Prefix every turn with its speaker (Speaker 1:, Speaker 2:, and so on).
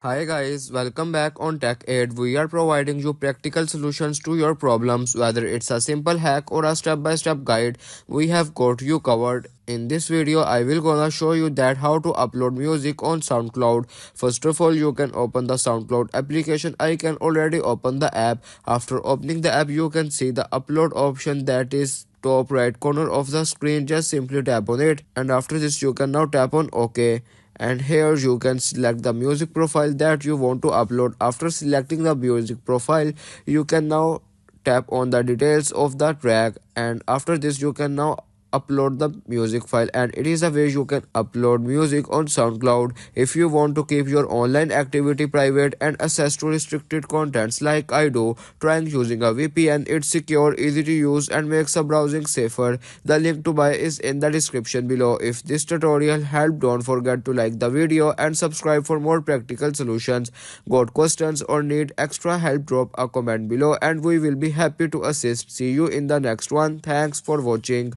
Speaker 1: Hi guys, welcome back on Tech Aid. We are providing you practical solutions to your problems, whether it's a simple hack or a step-by-step guide. We have got you covered. In this video, I will gonna show you that how to upload music on Soundcloud. First of all, you can open the Soundcloud application. I can already open the app. After opening the app, you can see the upload option that is top right corner of the screen. Just simply tap on it, and after this you can now tap on OK, and here you can select the music profile that you want to upload. After selecting the music profile, you can now tap on the details of the track, and after this you can now upload the music file. And it is a way you can upload music on SoundCloud. If you want to keep your online activity private and access to restricted contents like I do, trying using a VPN. It's secure, easy to use, and makes the browsing safer. The link to buy is in the description below. If this tutorial helped, don't forget to like the video and subscribe for more practical solutions. Got questions or need extra help, drop a comment below and we will be happy to assist. See you in the next one. Thanks for watching.